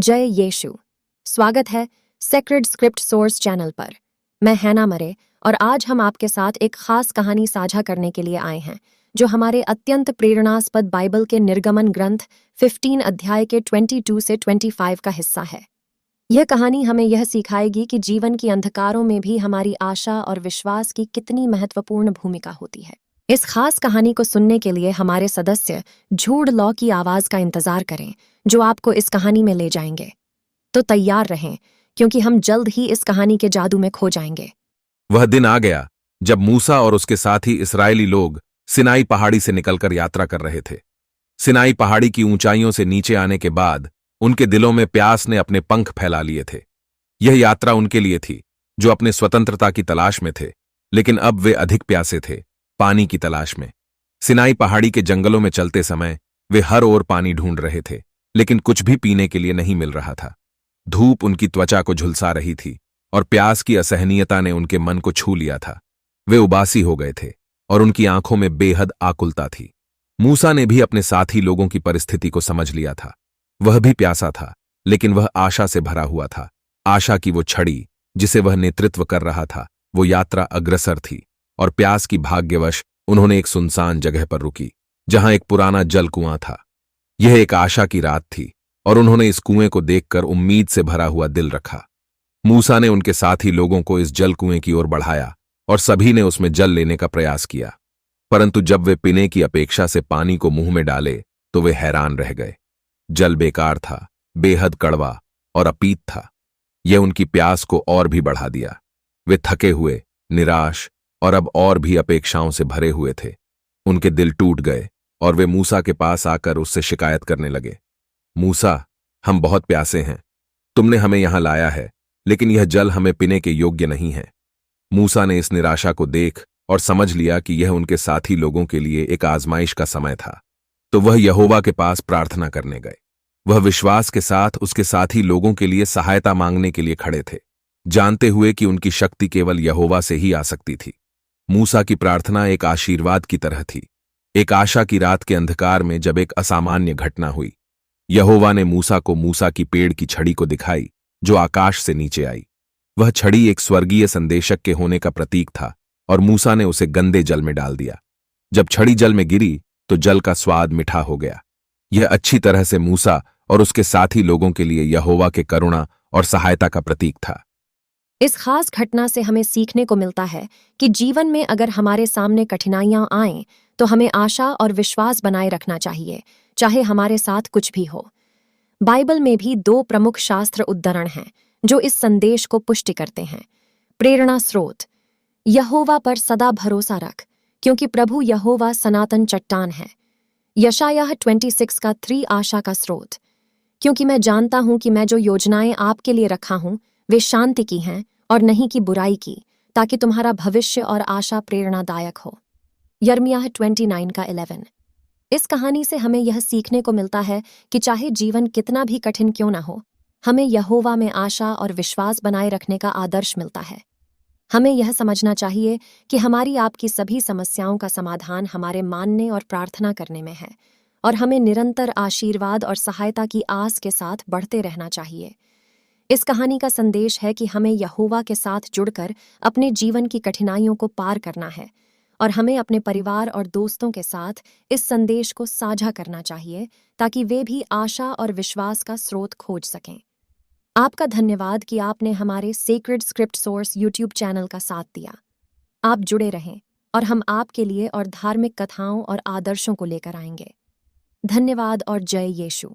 जय यीशु। स्वागत है सेक्रेड स्क्रिप्ट सोर्स चैनल पर। मैं हैना मरे और आज हम आपके साथ एक खास कहानी साझा करने के लिए आए हैं जो हमारे अत्यंत प्रेरणास्पद बाइबल के निर्गमन ग्रंथ 15 अध्याय के 22 से 25 का हिस्सा है। यह कहानी हमें यह सिखाएगी कि जीवन की अंधकारों में भी हमारी आशा और विश्वास की कितनी महत्वपूर्ण भूमिका होती है। इस खास कहानी को सुनने के लिए हमारे सदस्य जूड लॉ की आवाज का इंतजार करें जो आपको इस कहानी में ले जाएंगे। तो तैयार रहें क्योंकि हम जल्द ही इस कहानी के जादू में खो जाएंगे। वह दिन आ गया जब मूसा और उसके साथी इस्राएली लोग सिनाई पहाड़ी से निकलकर यात्रा कर रहे थे। सिनाई पहाड़ी की ऊंचाइयों से नीचे आने के बाद उनके दिलों में प्यास ने अपने पंख फैला लिए थे। यह यात्रा उनके लिए थी जो अपने स्वतंत्रता की तलाश में थे, लेकिन अब वे अधिक प्यासे थे, पानी की तलाश में। सिनाई पहाड़ी के जंगलों में चलते समय वे हर ओर पानी ढूंढ रहे थे, लेकिन कुछ भी पीने के लिए नहीं मिल रहा था। धूप उनकी त्वचा को झुलसा रही थी और प्यास की असहनीयता ने उनके मन को छू लिया था। वे उबासी हो गए थे और उनकी आंखों में बेहद आकुलता थी। मूसा ने भी अपने साथी लोगों की परिस्थिति को समझ लिया था। वह भी प्यासा था, लेकिन वह आशा से भरा हुआ था। आशा की वो छड़ी जिसे वह नेतृत्व कर रहा था, वो यात्रा अग्रसर थी और प्यास की भाग्यवश उन्होंने एक सुनसान जगह पर रुकी जहां एक पुराना जल कुआं था। यह एक आशा की रात थी और उन्होंने इस कुएं को देखकर उम्मीद से भरा हुआ दिल रखा। मूसा ने उनके साथी लोगों को इस जल कुएं की ओर बढ़ाया और सभी ने उसमें जल लेने का प्रयास किया, परंतु जब वे पीने की अपेक्षा से पानी को मुंह में डाले तो वे हैरान रह गए। जल बेकार था, बेहद कड़वा और अपीत था। यह उनकी प्यास को और भी बढ़ा दिया। वे थके हुए, निराश और अब और भी अपेक्षाओं से भरे हुए थे। उनके दिल टूट गए और वे मूसा के पास आकर उससे शिकायत करने लगे। मूसा, हम बहुत प्यासे हैं। तुमने हमें यहां लाया है, लेकिन यह जल हमें पीने के योग्य नहीं है। मूसा ने इस निराशा को देख और समझ लिया कि यह उनके साथी लोगों के लिए एक आजमाइश का समय था, तो वह यहोवा के पास प्रार्थना करने गए। वह विश्वास के साथ उसके साथी लोगों के लिए सहायता मांगने के लिए खड़े थे, जानते हुए कि उनकी शक्ति केवल यहोवा से ही आ सकती थी। मूसा की प्रार्थना एक आशीर्वाद की तरह थी। एक आशा की रात के अंधकार में जब एक असामान्य घटना हुई, यहोवा ने मूसा को मूसा की पेड़ की छड़ी को दिखाई जो आकाश से नीचे आई। वह छड़ी एक स्वर्गीय संदेशक के होने का प्रतीक था और मूसा ने उसे गंदे जल में डाल दिया। जब छड़ी जल में गिरी तो जल का स्वाद मीठा हो गया। यह अच्छी तरह से मूसा और उसके साथी लोगों के लिए यहोवा के करुणा और सहायता का प्रतीक था। इस खास घटना से हमें सीखने को मिलता है कि जीवन में अगर हमारे सामने कठिनाइयां आएं तो हमें आशा और विश्वास बनाए रखना चाहिए, चाहे हमारे साथ कुछ भी हो। बाइबल में भी 2 प्रमुख शास्त्र उद्धरण हैं जो इस संदेश को पुष्टि करते हैं। प्रेरणा स्रोत: यहोवा पर सदा भरोसा रख, क्योंकि प्रभु यहोवा सनातन चट्टान है। यशायाह 26 का 3 आशा का स्रोत: क्योंकि मैं जानता हूं कि मैं जो योजनाएं आपके लिए रखा हूं वे शांति की हैं और नहीं की बुराई की, ताकि तुम्हारा भविष्य और आशा प्रेरणादायक हो। यिर्मयाह 29 का 11। इस कहानी से हमें यह सीखने को मिलता है कि चाहे जीवन कितना भी कठिन क्यों ना हो, हमें यहोवा में आशा और विश्वास बनाए रखने का आदर्श मिलता है। हमें यह समझना चाहिए कि हमारी आपकी सभी समस्याओं का समाधान हमारे मानने और प्रार्थना करने में है, और हमें निरंतर आशीर्वाद और सहायता की आस के साथ बढ़ते रहना चाहिए। इस कहानी का संदेश है कि हमें यहोवा के साथ जुड़कर अपने जीवन की कठिनाइयों को पार करना है, और हमें अपने परिवार और दोस्तों के साथ इस संदेश को साझा करना चाहिए ताकि वे भी आशा और विश्वास का स्रोत खोज सकें। आपका धन्यवाद कि आपने हमारे sacred script source YouTube channel का साथ दिया। आप जुड़े रहें और हम आपके लिए और धार्मिक कथाओं और आदर्शों को लेकर आएंगे। धन्यवाद और जय यीशु।